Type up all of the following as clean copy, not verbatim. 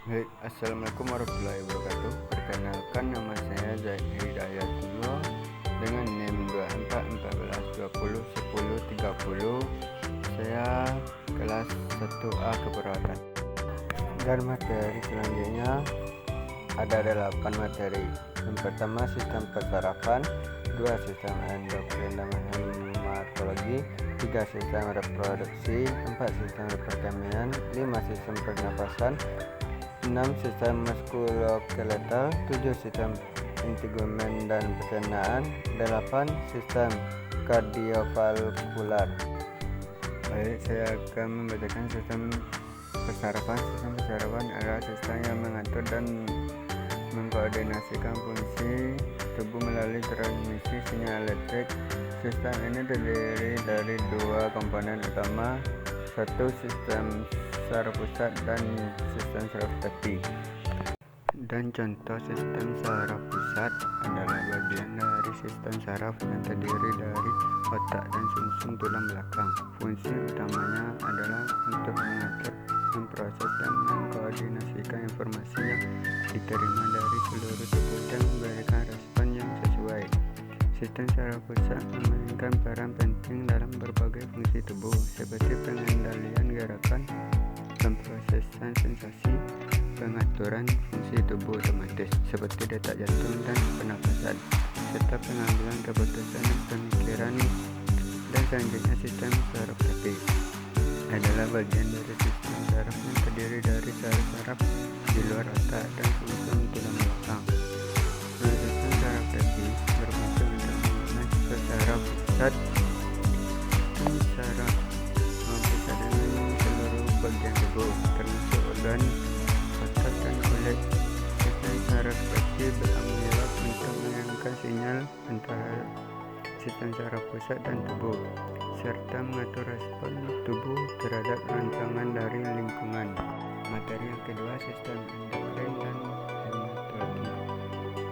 Baik, Assalamualaikum warahmatullahi wabarakatuh. Perkenalkan, nama saya Zaid Hidayatullah dengan NIM 2414201030. Saya kelas 1A keperawatan. Dan materi selanjutnya ada 8 materi. Yang pertama sistem persarafan, 2 sistem endokrin dan hematologi, 3 sistem reproduksi, 4 sistem perekonomian, 5 sistem pernapasan, 6 sistem muskuloskeletal, 7 sistem integumen dan pencernaan, 8 sistem kardiovaskular. Baik, saya akan membacakan sistem persarafan. Sistem persarafan adalah sistem yang mengatur dan mengkoordinasikan fungsi tubuh melalui transmisi sinyal elektrik. Sistem ini terdiri dari 2 komponen utama, satu sistem saraf pusat dan sistem saraf tepi. Dan contoh sistem saraf pusat adalah bagian dari sistem saraf yang terdiri dari otak dan sumsum tulang belakang. Fungsi utamanya adalah untuk mengatur, memproses dan mengkoordinasikan informasi yang diterima dari seluruh tubuh dan memberikan respon yang sesuai. Sistem saraf pusat memainkan peran penting dalam berbagai fungsi tubuh seperti pengendalian gerakan, pemrosesan sensasi, pengaturan fungsi tubuh otomatis seperti detak jantung dan pernapasan, serta pengambilan keputusan dan pemikiran. Dan selanjutnya sistem saraf tepi adalah bagian dari sistem saraf yang terdiri dari saraf-saraf di luar otak dan sumsum tulang belakang. Sistem saraf tepi berfungsi untuk mengatur saraf pusat dan saraf pusat dengan seluruh bagian tubuh termasuk organ, otot dan kulit. Sistem saraf tepi bertanggung jawab untuk mengirimkan sinyal antara sistem saraf pusat dan tubuh, serta mengatur respon tubuh terhadap rancangan dari lingkungan. Materi yang kedua, sistem endokrin dan hematologi.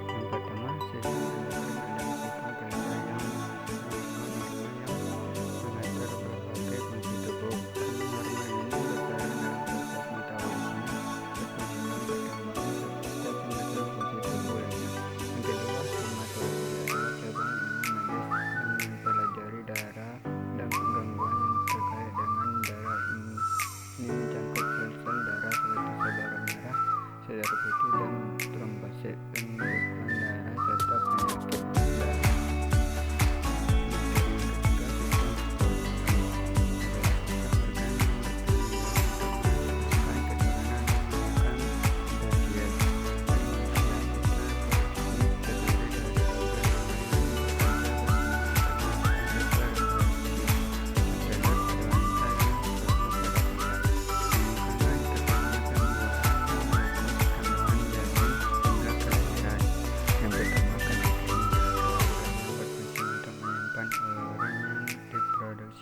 Yang pertama, sistem endokrin adalah sistem kelenjar yang mengatur berbagai fungsi tubuh. Hormon ini berperan dalam proses metabolisme, pertumbuhan, perkembangan, serta pengatur fungsi tubuh lainnya. Yang kedua, hematologi adalah cabang ilmu medis yang mempelajari darah dan gangguan yang terkait dengan darah. Ini mencakup sel-sel darah seperti sel darah merah, sel darah putih, dan trombosit, pembekuan darah, serta penyakit darah.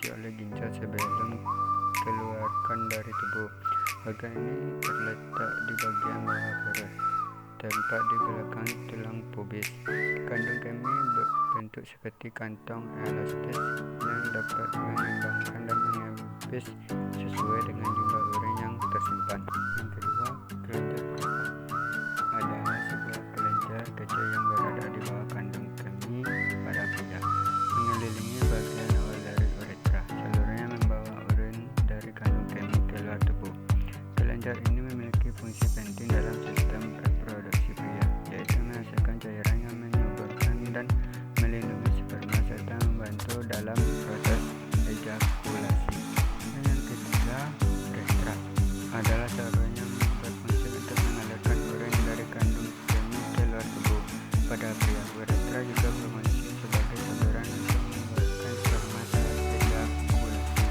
Oleh ginjal sebelum keluarkan dari tubuh. Organ ini terletak di bagian bawah perut, tepat di belakang tulang pubis. Kandung kemih berbentuk seperti kantong elastis yang dapat mengembangkan dan menghabis sesuai dengan jumlah urin yang tersimpan. Yang kedua, kelenjar prostat adalah sebuah kelenjar kecil yang berada di bawah kandung kemih pada pria, mengelilingi bagian awal dari uretra. Seluruhnya membawa urin dari kandung kemih keluar tubuh. Kelenjar ini memiliki fungsi penting dalam sistem reproduksi pria, yaitu menghasilkan cairan yang menyuburkan dan melindungi sperma serta membantu dalam proses ejakulasi. Dan yang ketiga, uretra adalah saluran yang berfungsi untuk mengalirkan urin dari kandung kemih keluar tubuh. Pada pria, uretra juga berfungsi sebagai saluran untuk mengeluarkan sperma saat ejakulasi.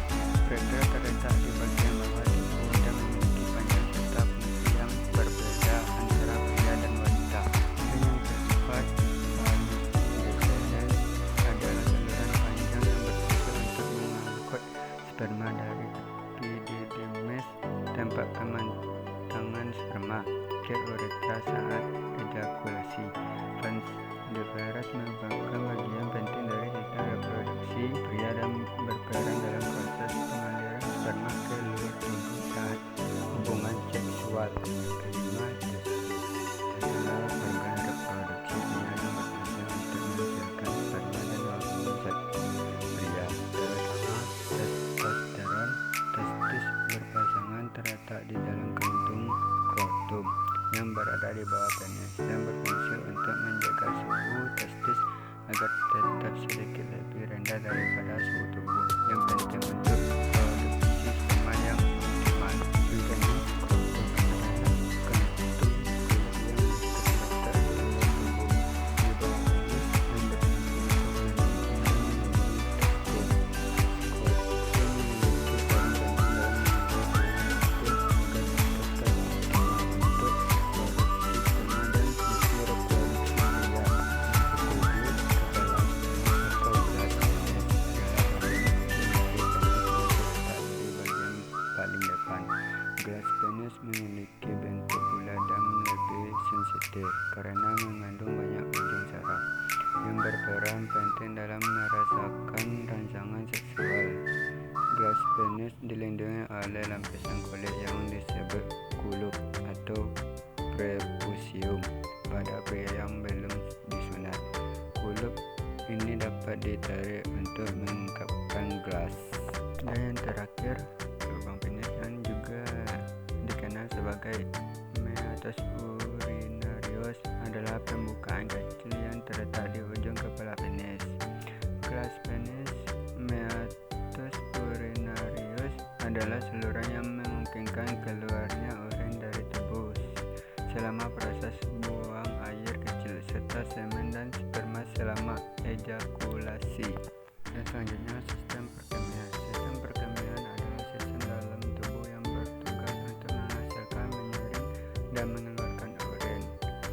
Uretra terletak di bagian bawah tubuh dan memiliki panjang serta fungsi yang berbeda antara pria dan wanita. Dan yang keempat, uretra adalah saluran panjang yang berfungsi untuk mengangkut sperma dari epididymis, tempat pemantangan sperma, ke uretra saat ejakulasi. Pans Deveras merupakan bagian penting dari sistem reproduksi pria dan berperan dalam proses pengaliran sperma ke luar tubuh saat hubungan seksual. seksual. Kelima, testis adalah organ reproduksi pria yang berfungsi untuk menghasilkan sperma dan hormon seks pria, terutama testosteron. Testis berpasangan terletak di dalam kantung skrotum yang berada di bawah penis dan berfungsi untuk menjaga suhu testis agar tetap sedikit lebih rendah daripada suhu tubuh yang penting untuk produksi sperma yang optimal. Juga skrotum adalah kantung kulit yang terletak di dalam tubuh di bawah penis dan berfungsi untuk melindungi testis. Skrotum memiliki peran penting dalam menjaga suhu testis agar tetap optimal untuk produksi sperma dan fungsi reproduksi pria. Gelas penis memiliki bentuk bulat dan lebih sensitif karena mengandung banyak ujung saraf yang berperan penting dalam merasakan rangsangan seksual. Gelas penis dilindungi oleh lapisan kulit yang disebut kuluk atau prepucium pada pria yang belum disunat. Kuluk ini dapat ditarik untuk mengungkapkan gelas. Dan yang terakhir, lubang penis yang juga dikenal sebagai meatus urinarius adalah pembukaan kecil yang terletak di ujung kepala penis. Gelas penis meatus urinarius adalah saluran yang memungkinkan keluarnya urin dari tubuh selama proses buang air kecil serta semen dan sperma selama ejakulasi. Dan selanjutnya, sistem perkemihan. Sistem perkemihan adalah sistem dalam tubuh yang bertugas untuk menghasilkan, menyaring, dan mengeluarkan urin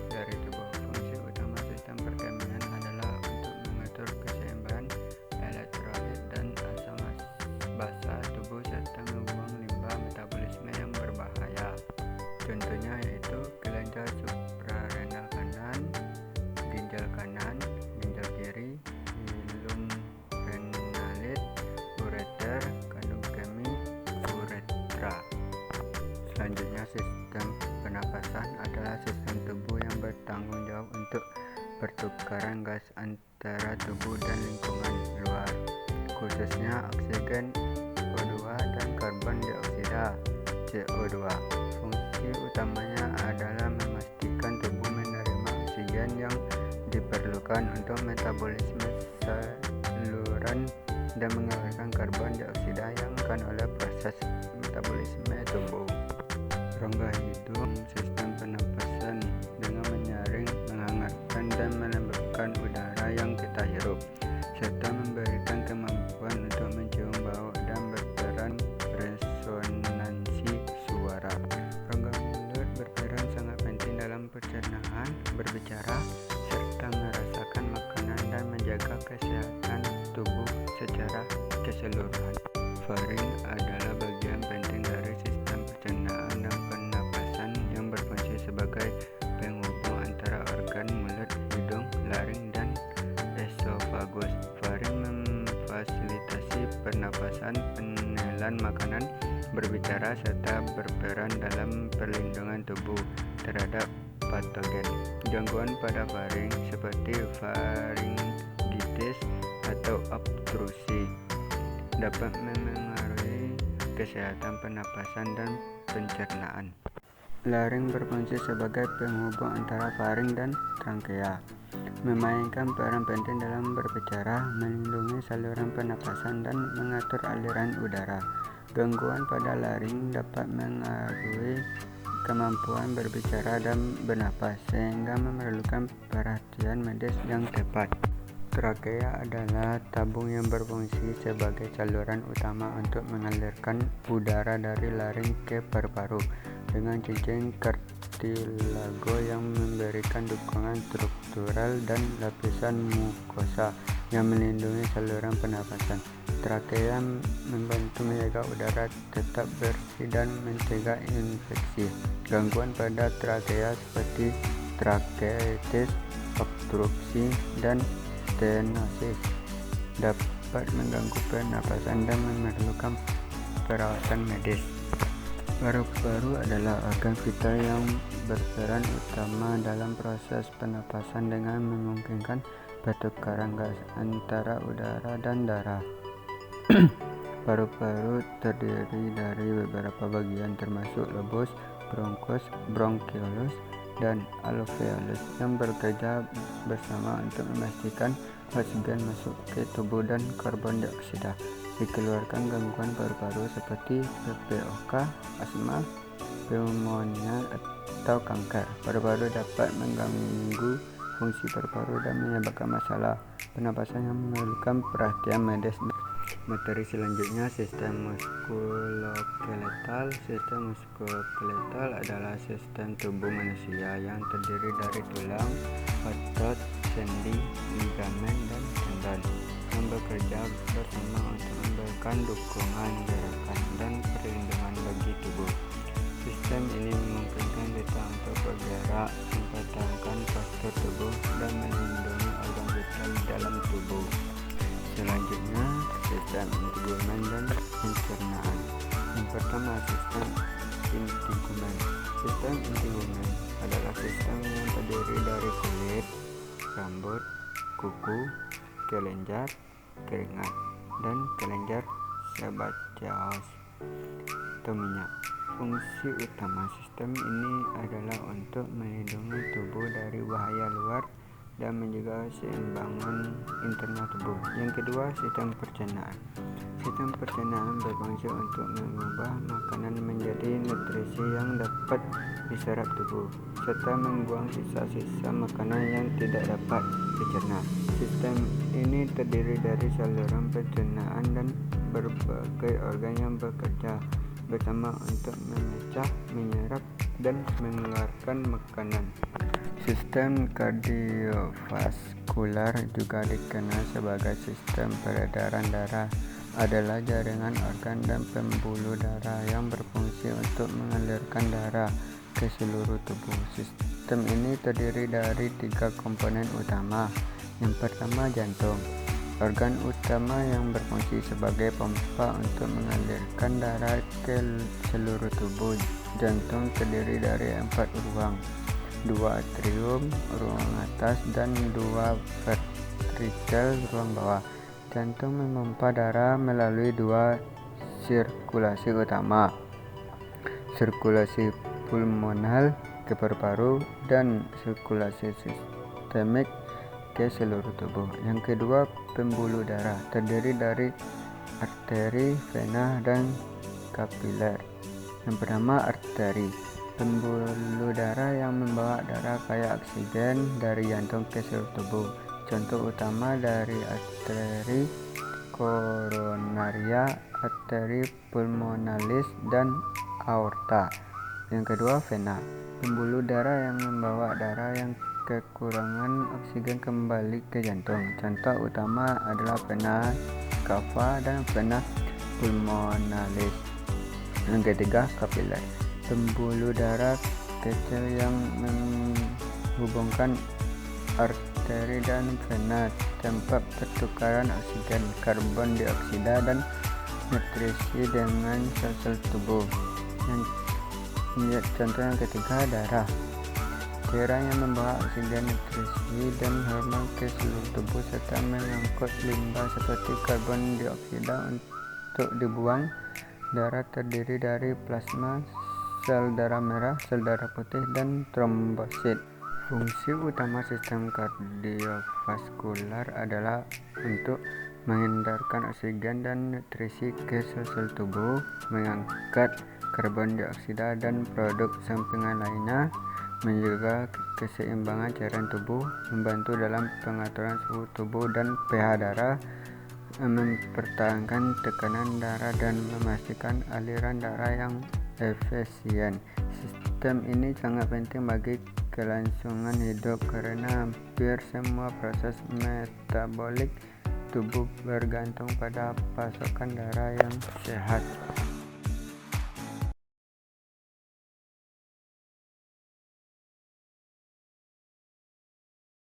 dari tubuh. Fungsi utama sistem perkemihan adalah untuk mengatur keseimbangan elektrolit dan asam basa tubuh serta membuang limbah metabolisme yang berbahaya. Contohnya yaitu kelenjar suprarenal kanan, ginjal kanan, ginjal kiri, hilum renalit, ureter, kandung kemih, uretra. Selanjutnya, sistem pernapasan adalah sistem tubuh yang bertanggung jawab untuk pertukaran gas antara tubuh dan lingkungan luar, khususnya oksigen O2 dan karbon dioksida CO2. Fungsi utamanya adalah memastikan tubuh menerima oksigen yang diperlukan untuk metabolisme saluran dan mengeluarkan karbon dioksida yang akan oleh proses metabolisme tubuh. Rongga hidung sistem pernapasan dengan menyaring, menghangatkan dan melembabkan udara yang kita hirup, serta memberikan kemampuan untuk mencium bau dan berperan resonansi suara. Rongga mulut berperan sangat penting dalam pencernaan, berbicara, serta merasakan makanan dan menjaga kesehatan tubuh secara keseluruhan. Faring adalah bagian penting dari sistem pencernaan dan pernapasan yang berfungsi sebagai penghubung antara organ mulut, hidung, laring, dan esofagus. Faring memfasilitasi pernapasan, penelan makanan, berbicara, serta berperan dalam perlindungan tubuh terhadap patogen. Gangguan pada faring seperti faringitis atau obstruksi dapat memengaruhi kesehatan pernapasan dan pencernaan. Laring berfungsi sebagai penghubung antara faring dan trankea, memainkan peran penting dalam berbicara, melindungi saluran pernapasan, dan mengatur aliran udara. Gangguan pada laring dapat mengaruhi kemampuan berbicara dan bernapas, sehingga memerlukan perhatian medis yang tepat. Trakea adalah tabung yang berfungsi sebagai saluran utama untuk mengalirkan udara dari laring ke paru-paru, dengan cincin kartilago yang memberikan dukungan struktural dan lapisan mukosa yang melindungi saluran pernapasan. Trakea membantu menjaga udara tetap bersih dan mencegah infeksi. Gangguan pada trakea seperti trakeitis, obstruksi, dan stenosis dapat mengganggu pernapasan dan memerlukan perawatan medis. Paru-paru adalah organ vital yang berperan utama dalam proses pernapasan dengan memungkinkan pertukaran gas antara udara dan darah. Paru-paru terdiri dari beberapa bagian termasuk lobus, bronchus, bronchioles, dan alveolus yang bekerja bersama untuk memastikan oksigen masuk ke tubuh dan karbon dioksida dikeluarkan. Gangguan paru-paru seperti PPOK, asma, pneumonia, atau kanker paru-paru dapat mengganggu fungsi paru-paru dan menyebabkan masalah pernapasan yang memerlukan perhatian medis. Materi selanjutnya, sistem muskuloskeletal. Sistem muskuloskeletal adalah sistem tubuh manusia yang terdiri dari tulang, otot, sendi, ligamen, dan tendon yang bekerja bersama untuk memberikan dukungan, gerakan, dan perlindungan bagi tubuh. Sistem ini memungkinkan kita untuk bergerak, mempertahankan postur tubuh, dan melindungi organ vital dalam tubuh. Selanjutnya, sistem integumen dan pencernaan. Yang pertama, sistem integumen. Sistem integumen adalah sistem yang terdiri dari kulit, rambut, kuku, kelenjar, keringat, dan kelenjar sebaceous atau minyak. Fungsi utama sistem ini adalah untuk melindungi tubuh dari bahaya luar dan menjaga keseimbangan internal tubuh. Yang kedua, sistem pencernaan. Sistem pencernaan berfungsi untuk mengubah makanan menjadi nutrisi yang dapat diserap tubuh, serta membuang sisa-sisa makanan yang tidak dapat dicerna. Sistem ini terdiri dari saluran pencernaan dan berbagai organ yang bekerja bersama untuk memecah, menyerap, dan mengeluarkan makanan. Sistem kardiovaskular, juga dikenal sebagai sistem peredaran darah, adalah jaringan organ dan pembuluh darah yang berfungsi untuk mengalirkan darah ke seluruh tubuh. Sistem ini terdiri dari 3 komponen utama. Yang pertama, jantung. Organ utama yang berfungsi sebagai pompa untuk mengalirkan darah ke seluruh tubuh. Jantung terdiri dari 4 ruang, 2 atrium, ruang atas, dan 2 ventrikel, ruang bawah. Jantung memompa darah melalui 2 sirkulasi utama, sirkulasi pulmonal ke paru-paru dan sirkulasi sistemik ke seluruh tubuh. Yang kedua, pembuluh darah terdiri dari arteri, vena, dan kapiler. Yang pertama, arteri. Pembuluh darah yang membawa darah kaya oksigen dari jantung ke seluruh tubuh. Contoh utama dari arteri koronaria, arteri pulmonalis, dan aorta. Yang kedua, vena. Pembuluh darah yang membawa darah yang kekurangan oksigen kembali ke jantung. Contoh utama adalah vena cava dan vena pulmonalis. Yang ketiga, kapiler. Pembuluh darah kecil yang menghubungkan arteri dan vena, tempat pertukaran oksigen, karbon dioksida, dan nutrisi dengan sel-sel tubuh. Contoh yang ketiga, darah. Cairan yang membawa oksigen, nutrisi, dan hormon ke seluruh tubuh serta mengangkut limbah seperti karbon dioksida untuk dibuang. Darah terdiri dari plasma, sel darah merah, sel darah putih, dan trombosit. Fungsi utama sistem kardiovaskular adalah untuk mengedarkan oksigen dan nutrisi ke sel-sel tubuh, mengangkat karbon dioksida dan produk sampingan lainnya, menjaga keseimbangan cairan tubuh, membantu dalam pengaturan suhu tubuh dan pH darah, mempertahankan tekanan darah, dan memastikan aliran darah yang efisien. Sistem ini sangat penting bagi kelangsungan hidup karena hampir semua proses metabolik tubuh bergantung pada pasokan darah yang sehat.